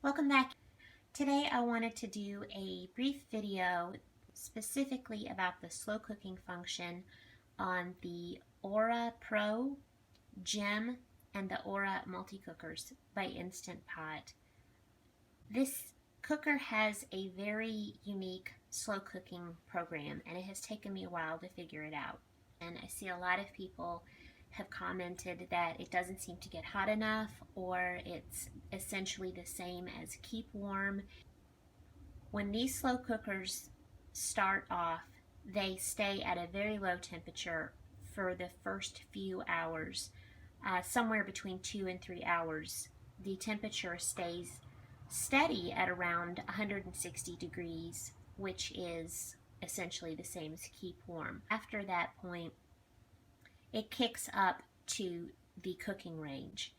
Welcome back. Today I wanted to do a brief video specifically about the slow cooking function on the Aura Pro, Gem, and the Aura Multicookers by Instant Pot. This cooker has a very unique slow cooking program, and it has taken me a while to figure it out. And I see a lot of people have commented that it doesn't seem to get hot enough, or it's essentially the same as keep warm. When these slow cookers start off, they stay at a very low temperature for the first few hours, somewhere between 2 and 3 hours. The temperature stays steady at around 160 degrees, which is essentially the same as keep warm. After that point, it kicks up to the cooking range.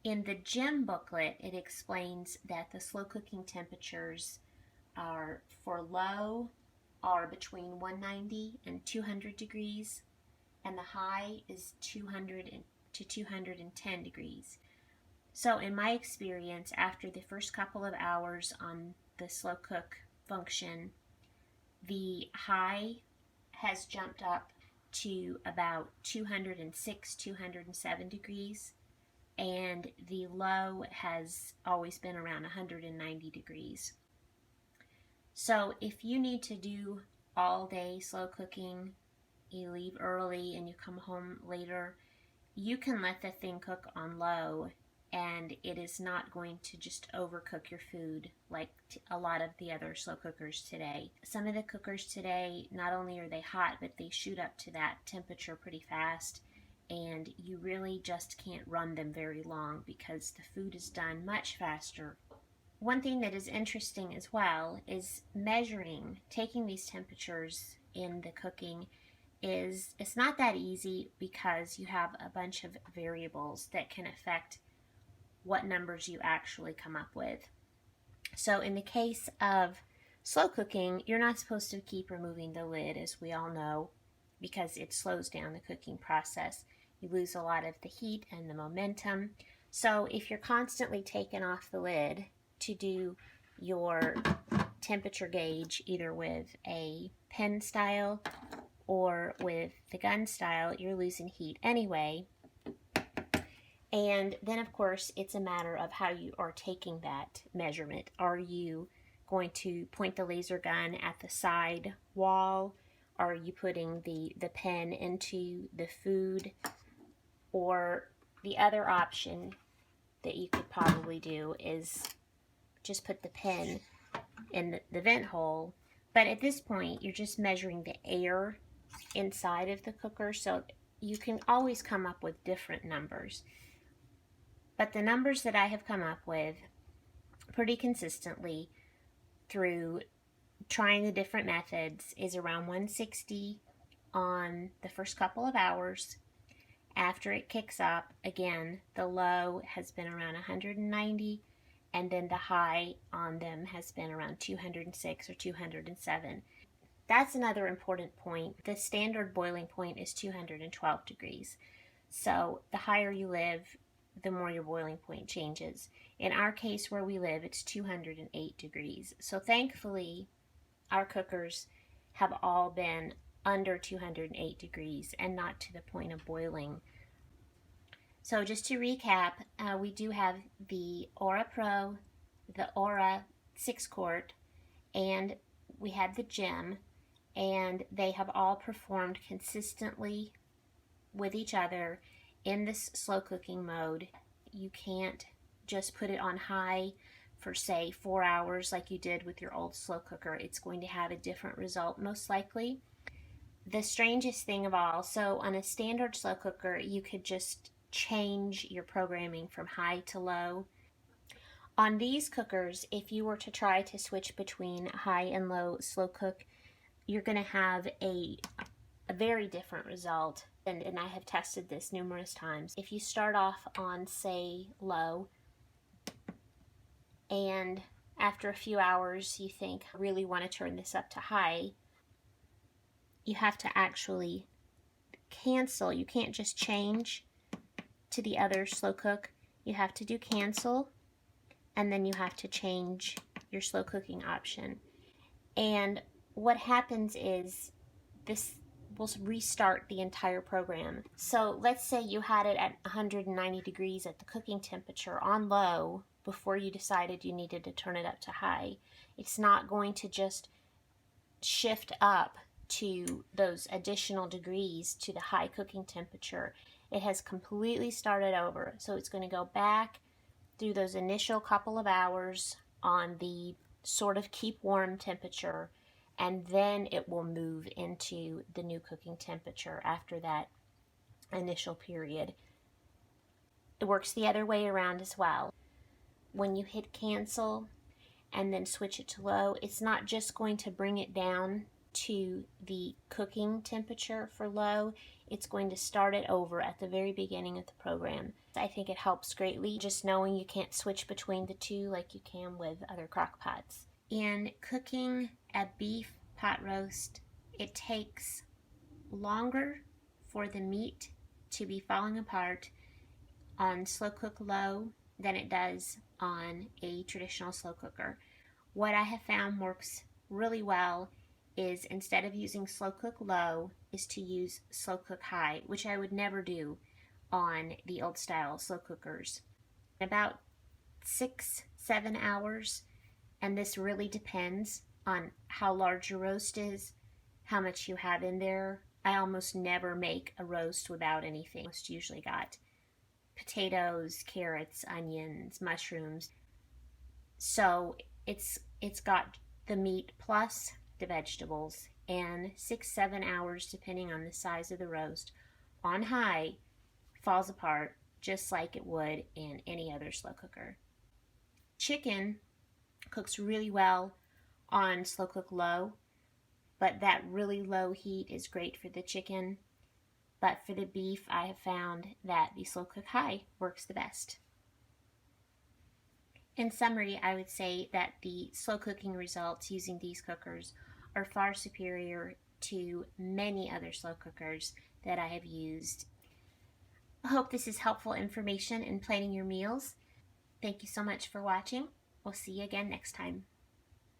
In the Gem booklet, it explains that the slow cooking temperatures are for low are between 190 and 200 degrees, and the high is 200 to 210 degrees. So in my experience, after the first couple of hours on the slow cook function, the high has jumped up to about 206, 207 degrees, and the low has always been around 190 degrees. So if you need to do all day slow cooking, you leave early and you come home later, you can let the thing cook on low, and it is not going to just overcook your food like a lot of the other slow cookers today. Some of the cookers today, not only are they hot, but they shoot up to that temperature pretty fast, and you really just can't run them very long because the food is done much faster. One thing that is interesting as well is measuring, taking these temperatures in the cooking it's not that easy because you have a bunch of variables that can affect what numbers you actually come up with. So in the case of slow cooking, you're not supposed to keep removing the lid, as we all know, because it slows down the cooking process. You lose a lot of the heat and the momentum. So if you're constantly taking off the lid to do your temperature gauge, either with a pen style or with the gun style, you're losing heat anyway. And then of course it's a matter of how you are taking that measurement. Are you going to point the laser gun at the side wall? Are you putting the pen into the food? Or the other option that you could probably do is just put the pen in the vent hole. But at this point, you're just measuring the air inside of the cooker, so you can always come up with different numbers. But the numbers that I have come up with pretty consistently through trying the different methods is around 160 on the first couple of hours. After it kicks up, again, the low has been around 190, and then the high on them has been around 206 or 207. That's another important point. The standard boiling point is 212 degrees. So the higher you live, the more your boiling point changes. In our case where we live, it's 208 degrees. So thankfully, our cookers have all been under 208 degrees and not to the point of boiling. So just to recap, we do have the Aura Pro, the Aura 6-quart, and we have the Gem, and they have all performed consistently with each other in this slow cooking mode. You can't just put it on high for say 4 hours like you did with your old slow cooker. It's going to have a different result most likely. The strangest thing of all, so on a standard slow cooker you could just change your programming from high to low. On these cookers, if you were to try to switch between high and low slow cook, you're going to have a very different result. And I have tested this numerous times. If you start off on, say, low, and after a few hours you think, I really want to turn this up to high, you have to actually cancel. You can't just change to the other slow cook. You have to do cancel, and then you have to change your slow cooking option. And what happens is this will restart the entire program. So let's say you had it at 190 degrees at the cooking temperature on low before you decided you needed to turn it up to high. It's not going to just shift up to those additional degrees to the high cooking temperature. It has completely started over. So it's going to go back through those initial couple of hours on the sort of keep warm temperature, and then it will move into the new cooking temperature after that initial period. It works the other way around as well. When you hit cancel and then switch it to low, it's not just going to bring it down to the cooking temperature for low, it's going to start it over at the very beginning of the program. I think it helps greatly just knowing you can't switch between the two like you can with other crock pots. In cooking a beef pot roast, it takes longer for the meat to be falling apart on slow cook low than it does on a traditional slow cooker. What I have found works really well is, instead of using slow cook low, is to use slow cook high, which I would never do on the old style slow cookers. About 6-7 hours, and this really depends on how large your roast is, how much you have in there. I almost never make a roast without anything. It's usually got potatoes, carrots, onions, mushrooms. So it's got the meat plus the vegetables, and 6-7 hours, depending on the size of the roast, on high, falls apart just like it would in any other slow cooker. Chicken cooks really well on slow cook low, but that really low heat is great for the chicken. But for the beef, I have found that the slow cook high works the best. In summary, I would say that the slow cooking results using these cookers are far superior to many other slow cookers that I have used. I hope this is helpful information in planning your meals. Thank you so much for watching. We'll see you again next time.